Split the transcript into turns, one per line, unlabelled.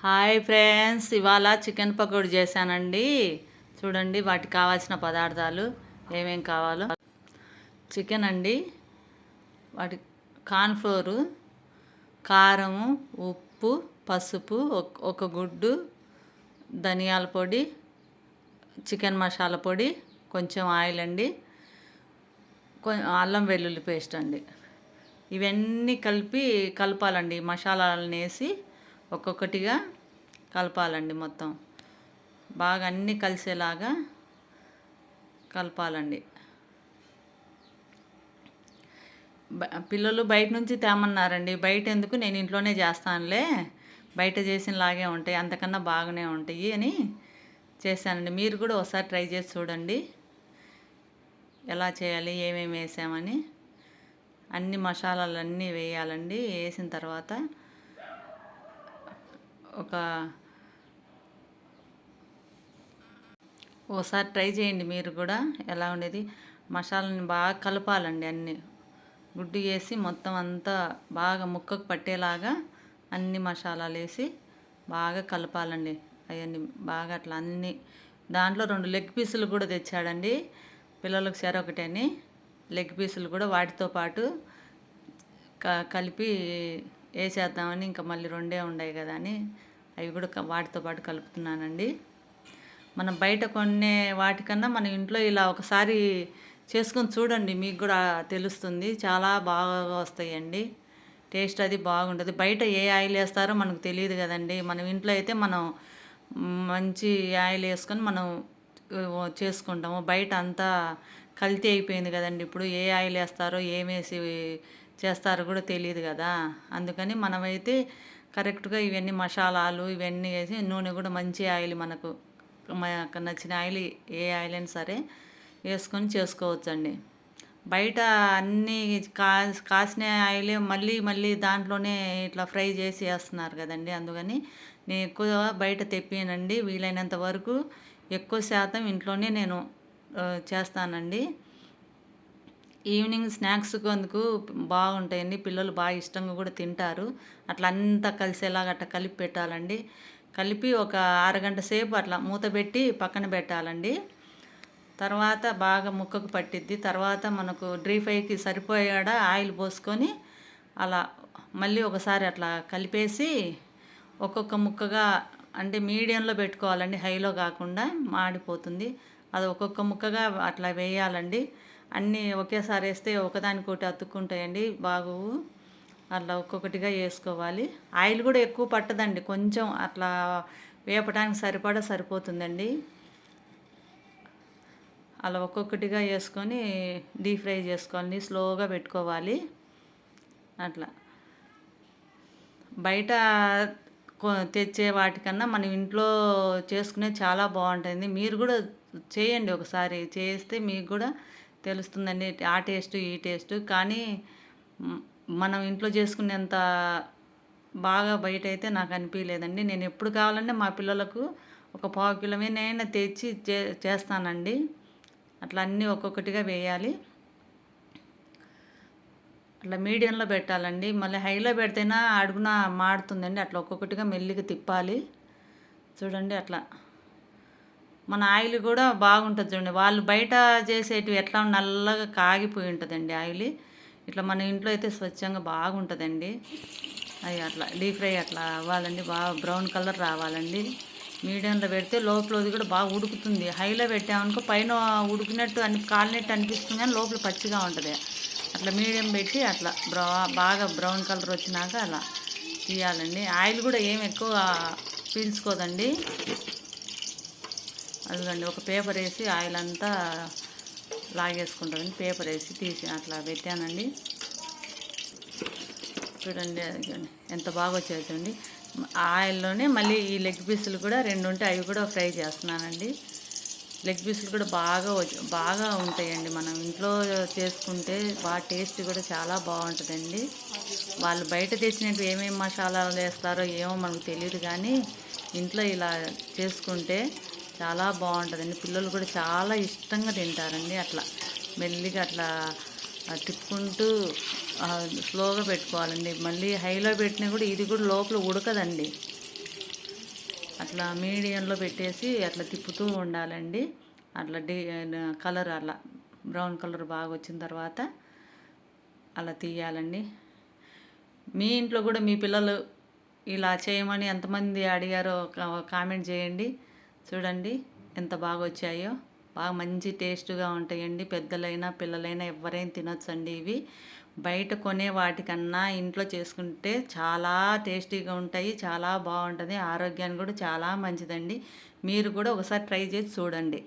Hi friends, ఇవాళ chicken pakodi చేశానండి. చూడండి వాటికి కావాల్సిన పదార్థాలు ఏమేం కావాలో. చికెన్ అండి, వాటి కార్న్ఫ్లోరు, కారము, ఉప్పు, పసుపు, ఒక గుడ్డు, ధనియాల పొడి, చికెన్ మసాలా పొడి, కొంచెం ఆయిల్ అండి, అల్లం వెల్లుల్లి పేస్ట్ అండి. ఇవన్నీ కలపాలండి. మసాలాలను వేసి ఒక్కొక్కటిగా కలపాలండి. మొత్తం బాగా అన్నీ కలిసేలాగా కలపాలండి. పిల్లలు బయట నుంచి తేమన్నారండి. బయట ఎందుకు, నేను ఇంట్లోనే చేస్తానులే, బయట చేసినలాగే ఉంటాయి, అంతకన్నా బాగానే ఉంటాయి అని చేశానండి. మీరు కూడా ఒకసారి ట్రై చేసి చూడండి ఎలా చేయాలి, ఏమేమి వేసామని. అన్ని మసాలాలు అన్నీ వేయాలండి. వేసిన తర్వాత ఓసారి ట్రై చేయండి మీరు కూడా ఎలా ఉండేది. మసాలాని బాగా కలపాలండి. అన్నీ గుడ్డు వేసి మొత్తం అంతా బాగా ముక్కకు పట్టేలాగా అన్ని మసాలాలు వేసి బాగా కలపాలండి. అవన్నీ బాగా అట్లా అన్నీ. దాంట్లో 2 లెగ్ పీసులు కూడా తెచ్చాడండి పిల్లలకు ఒకటని. లెగ్ పీసులు కూడా వాటితో పాటు కలిపి వేసేద్దామని, ఇంకా మళ్ళీ 2 ఉన్నాయి కదా అని అవి కూడా వాటితో పాటు కలుపుతున్నానండి. మనం బయట కొనే వాటికన్నా మన ఇంట్లో ఇలా ఒకసారి చేసుకొని చూడండి, మీకు కూడా తెలుస్తుంది. చాలా బాగా వస్తాయండి. టేస్ట్ అది బాగుంటుంది. బయట ఏ ఆయిల్ వేస్తారో మనకు తెలియదు కదండి. మనం ఇంట్లో అయితే మనం మంచి ఆయిల్ వేసుకొని మనం చేసుకుంటాము. బయట అంతా కల్తీ అయిపోయింది కదండి. ఇప్పుడు ఏ ఆయిల్ వేస్తారో ఏమేసి చేస్తారో కూడా తెలియదు కదా. అందుకని మనమైతే కరెక్ట్గా ఇవన్నీ మసాలాలు ఇవన్నీ వేసి, నూనె కూడా మంచి ఆయిల్, మనకు నచ్చిన ఆయిల్, ఏ ఆయిల్ అయినా సరే వేసుకొని చేసుకోవచ్చండి. బయట అన్నీ కాసిన ఆయిలే మళ్ళీ మళ్ళీ దాంట్లోనే ఇట్లా ఫ్రై చేసి వేస్తున్నారు కదండి. అందుకని నేను ఎక్కువ బయట తెప్పినండి. వీలైనంత వరకు ఎక్కువ శాతం ఇంట్లోనే నేను చేస్తానండి. ఈవినింగ్ స్నాక్స్కి అందుకు బాగుంటాయండి. పిల్లలు బాగా ఇష్టంగా కూడా తింటారు. అట్లా అంతా కలిసేలాగా అట్లా కలిపి పెట్టాలండి. కలిపి ఒక అరగంట సేపు అట్లా మూత పెట్టి పక్కన పెట్టాలండి. తర్వాత బాగా ముక్కకు పట్టిద్ది. తర్వాత మనకు డ్రీ ఫ్రైకి సరిపోయాడ ఆయిల్ పోసుకొని అలా మళ్ళీ ఒకసారి అట్లా కలిపేసి ఒక్కొక్క ముక్కగా, అంటే మీడియంలో పెట్టుకోవాలండి, హైలో కాకుండా మాడిపోతుంది. అది ఒక్కొక్క ముక్కగా అట్లా వేయాలండి. అన్నీ ఒకేసారి వేస్తే ఒకదానికొకటి అతుక్కుంటాయండి, బాగోవు. అట్లా ఒక్కొక్కటిగా వేసుకోవాలి. ఆయిల్ కూడా ఎక్కువ పట్టదండి, కొంచెం అట్లా వేపడానికి సరిపోతుందండి. అలా ఒక్కొక్కటిగా వేసుకొని డీప్ ఫ్రై చేసుకోవాలి, స్లోగా పెట్టుకోవాలి. అట్లా బయట తెచ్చే వాటికన్నా మనం ఇంట్లో చేసుకునే చాలా బాగుంటుంది. మీరు కూడా చేయండి, ఒకసారి చేస్తే మీకు కూడా తెలుస్తుందండి ఆ టేస్ట్ ఈ టేస్ట్. కానీ మనం ఇంట్లో చేసుకునేంత బాగా బయట అయితే నాకు అనిపించలేదండి. నేను ఎప్పుడు కావాలంటే మా పిల్లలకు ఒక పావు కిలోమే నేను తెచ్చి చేస్తానండి. అట్లా అన్నీ ఒక్కొక్కటిగా వేయాలి. అట్లా మీడియంలో పెట్టాలండి. మళ్ళీ హైలో పెడితేనా అడుగున మాడుతుందండి. అట్లా ఒక్కొక్కటిగా మెల్లిగా తిప్పాలి. చూడండి అట్లా. మన ఆయిల్ కూడా బాగుంటుంది చూడండి. వాళ్ళు బయట చేసేటివి ఎట్లా నల్లగా కాగిపోయి ఉంటుందండి ఆయిల్. ఇట్లా మన ఇంట్లో అయితే స్వచ్ఛంగా బాగుంటుందండి. అది అట్లా డీప్ ఫ్రై అట్లా అవ్వాలండి, బాగా బ్రౌన్ కలర్ రావాలండి. మీడియంలో పెడితే లోపలది కూడా బాగా ఉడుకుతుంది. హైలో పెట్టామనుకో పైన ఉడికినట్టు కాలినట్టు అనిపిస్తుంది, కానీ లోపల పచ్చిగా ఉంటుంది. అట్లా మీడియం పెట్టి అట్లా బాగా బ్రౌన్ కలర్ వచ్చినాక అలా తీయాలండి. ఆయిల్ కూడా ఏం ఎక్కువ పీల్చుకోదండి. అదిగండి, ఒక పేపర్ వేసి ఆయిల్ అంతా లాగేసుకుంటుందండి. పేపర్ వేసి తీసి అట్లా పెట్టానండి. చూడండి అదిగండి ఎంత బాగా వచ్చేదండి. ఆయిల్లోనే మళ్ళీ ఈ లెగ్ పీసులు కూడా 2 ఉంటే అవి కూడా ఫ్రై చేస్తున్నానండి. లెగ్ పీసులు కూడా బాగా ఉంటాయండి. మనం ఇంట్లో చేసుకుంటే బాగా టేస్ట్ కూడా చాలా బాగుంటుందండి. వాళ్ళు బయట తెచ్చినట్టు ఏమేమి మసాలాలు వేస్తారో ఏమో మనకు తెలియదు, కానీ ఇంట్లో ఇలా చేసుకుంటే చాలా బాగుంటుందండి. పిల్లలు కూడా చాలా ఇష్టంగా తింటారండి. అట్లా మెల్లిగా అట్లా తిప్పుకుంటూ స్లోగా పెట్టుకోవాలండి. మళ్ళీ హైలో పెట్టినా కూడా ఇది కూడా లోపల ఉడకదండి. అట్లా మీడియంలో పెట్టేసి అట్లా తిప్పుతూ ఉండాలండి. అట్లా కలర్ అలా బ్రౌన్ కలర్ బాగా వచ్చిన తర్వాత అలా తీయాలండి. మీ ఇంట్లో కూడా మీ పిల్లలు ఇలా చేయమని ఎంతమంది అడిగారో కామెంట్ చేయండి. చూడండి ఎంత బాగా వచ్చాయో. బాగా మంచి టేస్ట్గా ఉంటాయండి. పెద్దలైనా పిల్లలైనా ఎవరైనా తినొచ్చండి ఇవి. బయట కొనే వాటికన్నా ఇంట్లో చేసుకుంటే చాలా టేస్టీగా ఉంటాయి. చాలా బాగుంటుంది. ఆరోగ్యానికి కూడా చాలా మంచిదండి. మీరు కూడా ఒకసారి ట్రై చేసి చూడండి.